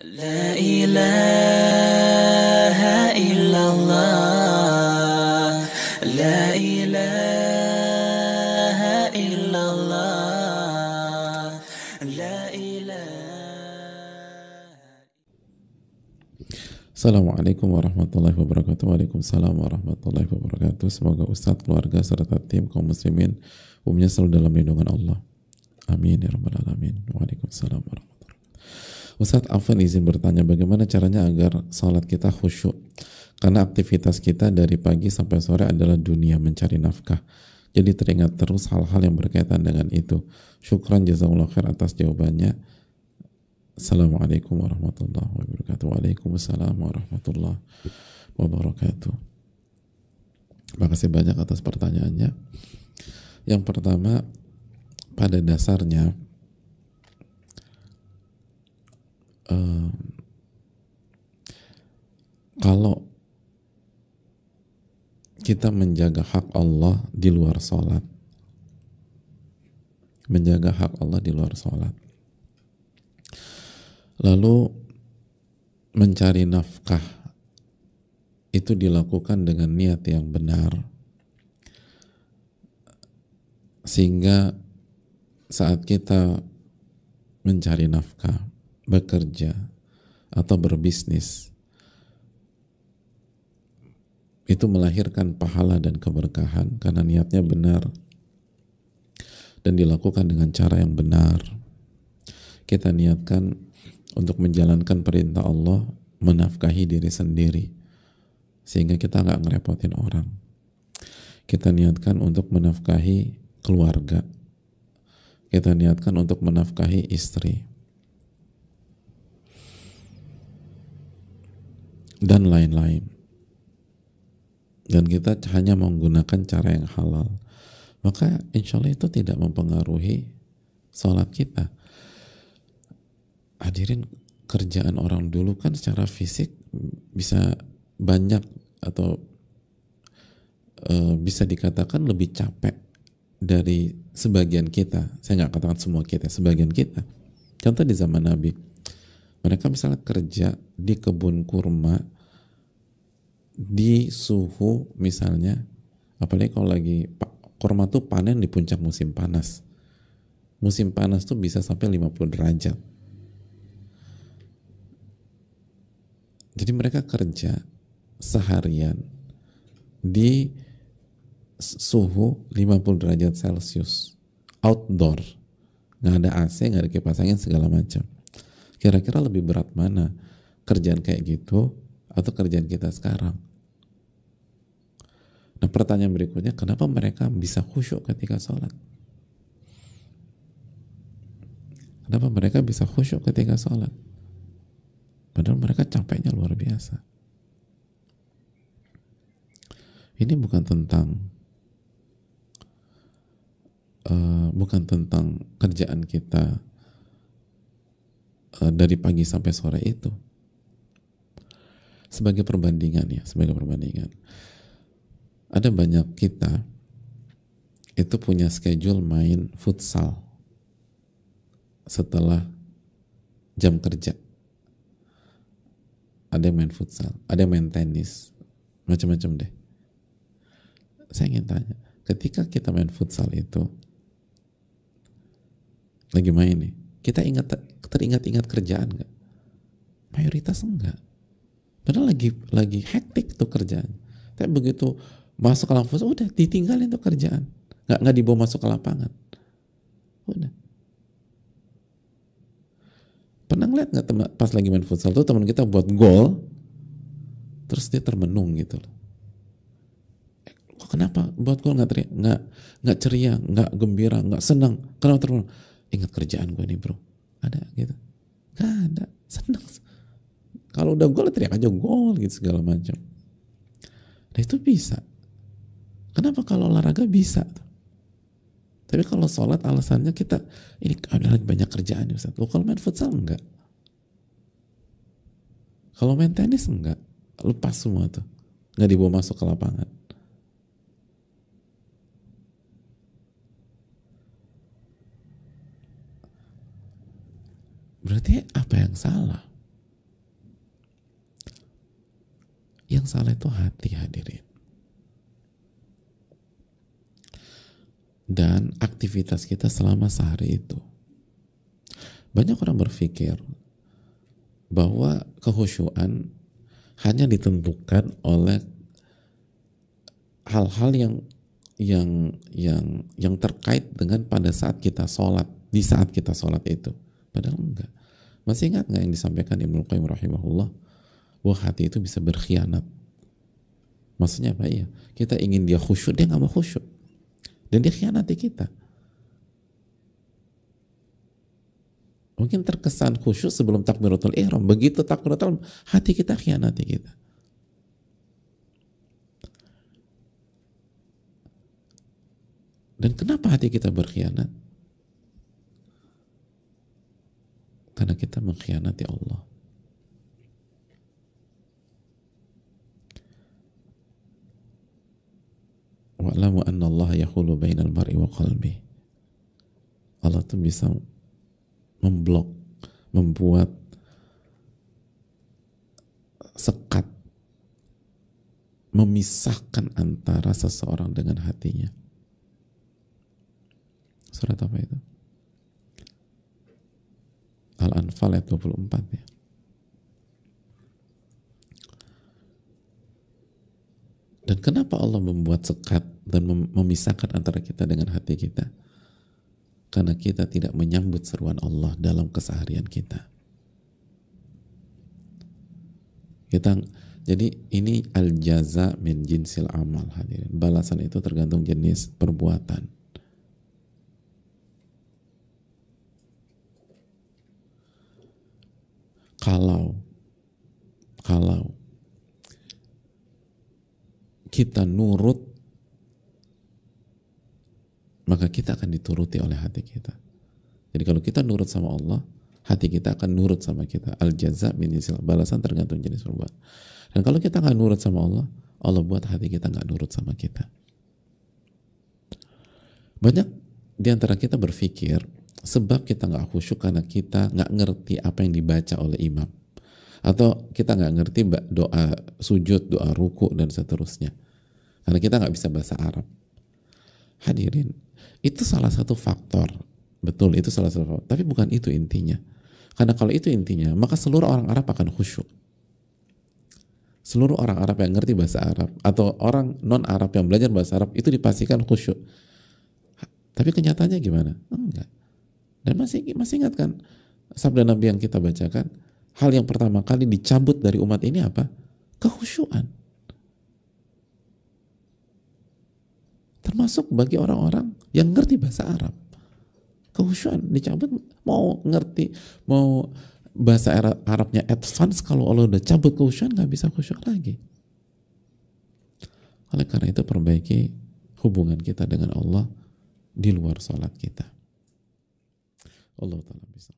La ilaha illallah. La ilaha illallah. La ilaha. Assalamualaikum warahmatullahi wabarakatuh. Waalaikumsalam warahmatullahi wabarakatuh. Semoga Ustadz, keluarga, serta tim kaum muslimin umumnya selalu dalam lindungan Allah. Amin ya rabbal alamin. Waalaikumsalam warahmatullahi wabarakatuh. Ustadz, Afwan izin bertanya, bagaimana caranya agar salat kita khusyuk? Karena aktivitas kita dari pagi sampai sore adalah dunia mencari nafkah. Jadi teringat terus hal-hal yang berkaitan dengan itu. Syukran jazakallahu khair atas jawabannya. Assalamualaikum warahmatullahi wabarakatuh. Waalaikumsalam warahmatullahi wabarakatuh. Terima kasih banyak atas pertanyaannya. Yang pertama, pada dasarnya kalau kita menjaga hak Allah di luar sholat, menjaga hak Allah di luar sholat, lalu mencari nafkah itu dilakukan dengan niat yang benar, sehingga saat kita mencari nafkah, bekerja atau berbisnis, itu melahirkan pahala dan keberkahan karena niatnya benar dan dilakukan dengan cara yang benar. Kita niatkan untuk menjalankan perintah Allah, menafkahi diri sendiri sehingga kita nggak ngerepotin orang. Kita niatkan untuk menafkahi keluarga, kita niatkan untuk menafkahi istri dan lain-lain, dan kita hanya menggunakan cara yang halal, maka insya Allah itu tidak mempengaruhi sholat kita. Hadirin, kerjaan orang dulu kan secara fisik bisa banyak atau bisa dikatakan lebih capek dari sebagian kita. Saya nggak katakan semua kita, sebagian kita. Contoh di zaman Nabi, mereka misalnya kerja di kebun kurma di suhu misalnya, apalagi kalau lagi kurma tuh panen di puncak musim panas. Musim panas tuh bisa sampai 50 derajat. Jadi mereka kerja seharian di suhu 50 derajat Celcius, outdoor, nggak ada AC, nggak ada kipas angin segala macam. Kira-kira lebih berat mana, kerjaan kayak gitu atau kerjaan kita sekarang? Nah, pertanyaan berikutnya, kenapa mereka bisa khusyuk ketika sholat? Kenapa mereka bisa khusyuk ketika sholat? Padahal mereka capeknya luar biasa. Ini bukan tentang kerjaan kita dari pagi sampai sore itu. Sebagai perbandingan ya, ada banyak kita itu punya schedule main futsal setelah jam kerja. Ada yang main futsal, ada yang main tenis, macam-macam deh. Saya ingin tanya, ketika kita main futsal itu, lagi main nih, kita teringat kerjaan nggak? Mayoritas enggak. Padahal lagi hektik tuh kerjaan. Tapi begitu masuk ke lapangan, udah ditinggalin tuh kerjaan, nggak dibawa masuk ke lapangan. Udah. Pernah ngeliat nggak pas lagi main futsal tuh teman kita buat gol, terus dia termenung gitu loh. Kenapa buat gol nggak ceria, nggak gembira, nggak senang? Kenapa termenung? Ingat kerjaan gue nih bro. Ada gitu? Nggak ada. Senang. Kalau udah gol teriak aja gol gitu segala macam. Nah itu bisa. Kenapa kalau olahraga bisa? Tapi kalau sholat alasannya kita ini ada banyak kerjaan ya Ustaz. Kalau main futsal enggak. Kalau main tenis enggak. Lepas semua tuh. Enggak dibawa masuk ke lapangan. Berarti apa yang salah? Yang salah itu hati, hadirin. Dan aktivitas kita selama sehari itu. Banyak orang berpikir bahwa kehusyuan hanya ditentukan oleh hal-hal yang terkait dengan pada saat kita sholat, di saat kita sholat itu. Padahal enggak. Masih ingat nggak yang disampaikan Ibnu Qayyim rahimahullah, bahwa hati itu bisa berkhianat? Maksudnya apa? Iya, kita ingin dia khusyuk, dia nggak mau khusyuk, dan dia khianati kita. Mungkin terkesan khusyuk sebelum takbiratul ihram, begitu takbiratul ihram, hati kita khianati kita. Dan kenapa hati kita berkhianat? Karena kita mengkhianati Allah. Wa'lamu anna Allah yahulu bainal mar'i wa qalbi. Allah tuh bisa memblok, membuat sekat, memisahkan antara seseorang dengan hatinya. Surat apa itu? Al-Anfal ayat 24 ya. Dan kenapa Allah membuat sekat dan memisahkan antara kita dengan hati kita? Karena kita tidak menyambut seruan Allah dalam keseharian kita. Jadi ini al-jaza min jinsil amal, hadirin. Balasan itu tergantung jenis perbuatan. Kalau kita nurut, maka kita akan dituruti oleh hati kita. Jadi kalau kita nurut sama Allah, hati kita akan nurut sama kita. Al-jaza min jinsil, balasan tergantung jenis perbuatan. Dan kalau kita nggak nurut sama Allah, Allah buat hati kita nggak nurut sama kita. Banyak di antara kita berpikir sebab kita nggak khusyuk karena kita nggak ngerti apa yang dibaca oleh imam, atau kita nggak ngerti doa sujud, doa ruku dan seterusnya, karena kita nggak bisa bahasa Arab. Hadirin, itu salah satu faktor, betul, itu salah satu faktor, tapi bukan itu intinya. Karena kalau itu intinya, maka seluruh orang Arab akan khusyuk. Seluruh orang Arab yang ngerti bahasa Arab atau orang non Arab yang belajar bahasa Arab itu dipastikan khusyuk. Tapi kenyataannya gimana? Enggak. Dan masih ingat kan sabda Nabi yang kita bacakan, hal yang pertama kali dicabut dari umat ini apa? Kekhusyuan. Termasuk bagi orang-orang yang ngerti bahasa Arab. Kekhusyuan dicabut. Mau ngerti, mau bahasa Arabnya advance, kalau Allah udah cabut kekhusyuan, gak bisa khusyuk lagi. Oleh karena itu perbaiki hubungan kita dengan Allah di luar sholat kita. Allah Ta'ala bisa.